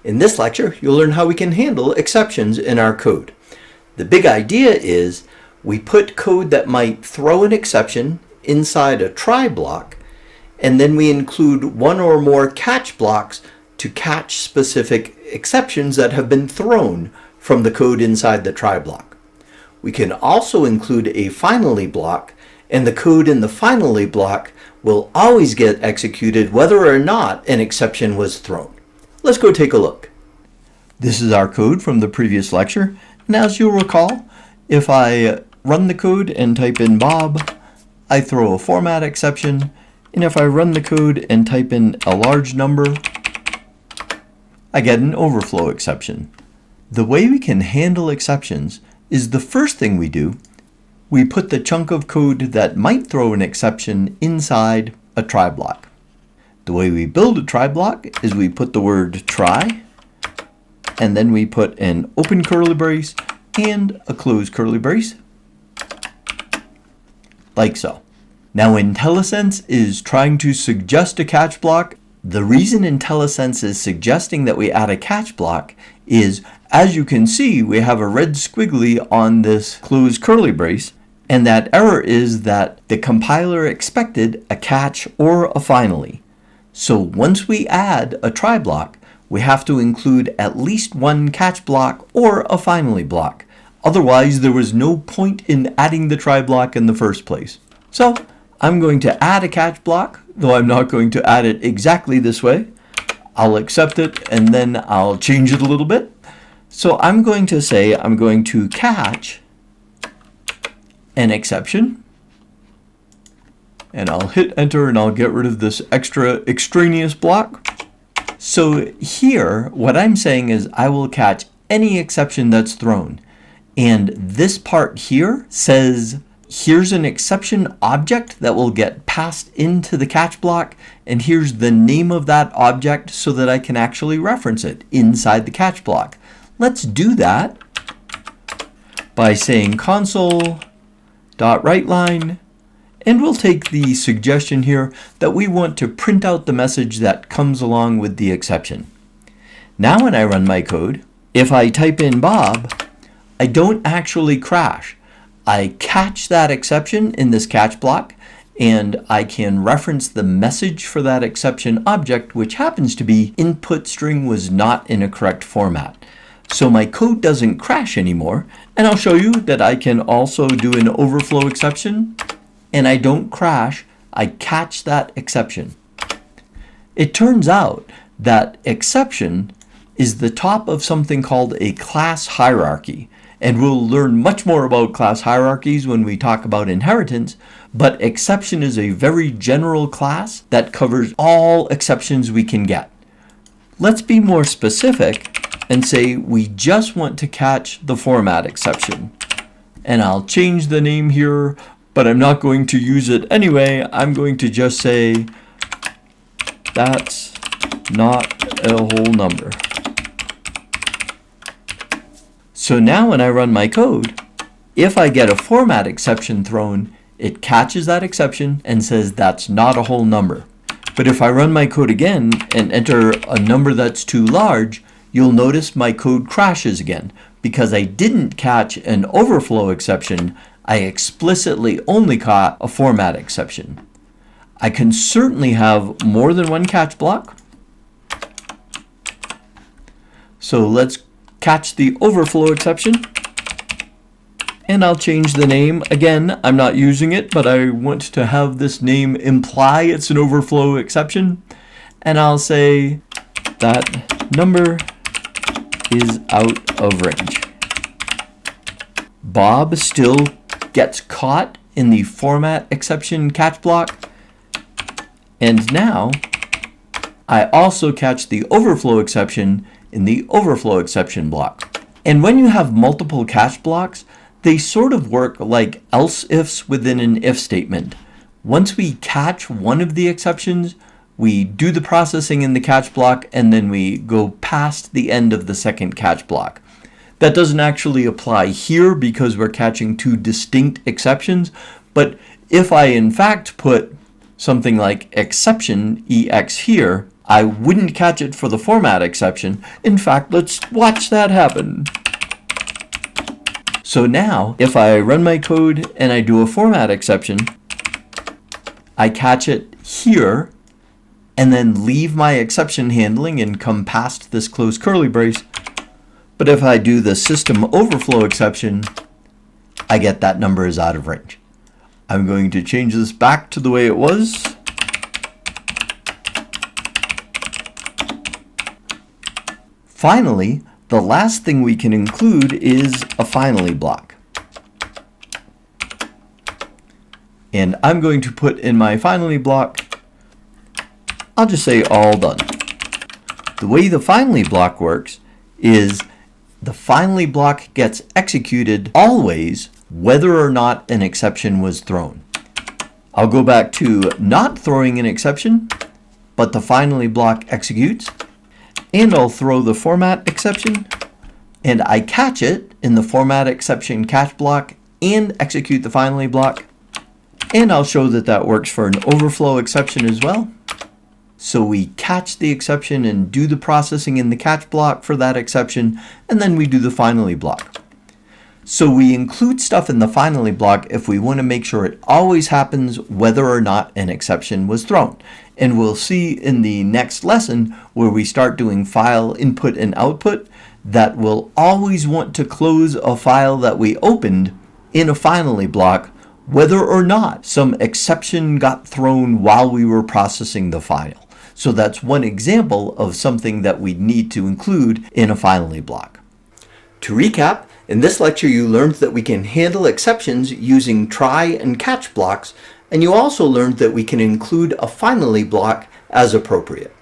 In this lecture, you'll learn how we can handle exceptions in our code. The big idea is we put code that might throw an exception inside a try block, and then we include one or more catch blocks to catch specific exceptions that have been thrown from the code inside the try block. We can also include a finally block, and the code in the finally block will always get executed whether or not an exception was thrown. Let's go take a look. This is our code from the previous lecture, and as you'll recall, if I run the code and type in Bob, I throw a format exception, and if I run the code and type in a large number, I get an overflow exception. The way we can handle exceptions is the first thing we do, we put the chunk of code that might throw an exception inside a try block. The way we build a try block is we put the word try, and then we put an open curly brace and a closed curly brace, like so. Now IntelliSense is trying to suggest a catch block. The reason IntelliSense is suggesting that we add a catch block is, as you can see, we have a red squiggly on this closed curly brace, and that error is that the compiler expected a catch or a finally. So once we add a try block, we have to include at least one catch block or a finally block. Otherwise, there was no point in adding the try block in the first place. So I'm going to add a catch block, though I'm not going to add it exactly this way. I'll accept it and then I'll change it a little bit. So I'm going to say I'm going to catch an exception, and I'll hit enter and I'll get rid of this extra extraneous block. So here what I'm saying is I will catch any exception that's thrown, and this part here says here's an exception object that will get passed into the catch block, and here's the name of that object so that I can actually reference it inside the catch block. Let's do that by saying console.writeLine, and we'll take the suggestion here that we want to print out the message that comes along with the exception. Now when I run my code, if I type in Bob, I don't actually crash. I catch that exception in this catch block, and I can reference the message for that exception object, which happens to be input string was not in a correct format. So my code doesn't crash anymore, and I'll show you that I can also do an overflow exception, and I don't crash, I catch that exception. It turns out that exception is the top of something called a class hierarchy, and we'll learn much more about class hierarchies when we talk about inheritance, but exception is a very general class that covers all exceptions we can get. Let's be more specific and say we just want to catch the format exception. And I'll change the name here, but I'm not going to use it anyway. I'm going to just say that's not a whole number. So now when I run my code, if I get a format exception thrown, it catches that exception and says that's not a whole number. But if I run my code again and enter a number that's too large, you'll notice my code crashes again because I didn't catch an overflow exception. I explicitly only caught a format exception. I can certainly have more than one catch block. So let's catch the overflow exception, and I'll change the name. Again, I'm not using it, but I want to have this name imply it's an overflow exception, and I'll say that number is out of range. Bob still gets caught in the format exception catch block, and now I also catch the overflow exception in the overflow exception block. And when you have multiple catch blocks, they sort of work like else ifs within an if statement. Once we catch one of the exceptions, we do the processing in the catch block, and then we go past the end of the second catch block. That doesn't actually apply here because we're catching two distinct exceptions, but if I in fact put something like exception EX here, I wouldn't catch it for the format exception. In fact, let's watch that happen. So now, if I run my code and I do a format exception, I catch it here, and then leave my exception handling and come past this close curly brace. But if I do the system overflow exception, I get that number is out of range. I'm going to change this back to the way it was. Finally, the last thing we can include is a finally block. And I'm going to put in my finally block, I'll just say all done. The way the finally block works is the finally block gets executed always whether or not an exception was thrown. I'll go back to not throwing an exception, but the finally block executes, and I'll throw the format exception, and I catch it in the format exception catch block and execute the finally block, and I'll show that that works for an overflow exception as well. So we catch the exception and do the processing in the catch block for that exception, and then we do the finally block. So we include stuff in the finally block if we want to make sure it always happens whether or not an exception was thrown. And we'll see in the next lesson where we start doing file input and output that we'll always want to close a file that we opened in a finally block whether or not some exception got thrown while we were processing the file. So that's one example of something that we need to include in a finally block. To recap, in this lecture you learned that we can handle exceptions using try and catch blocks, and you also learned that we can include a finally block as appropriate.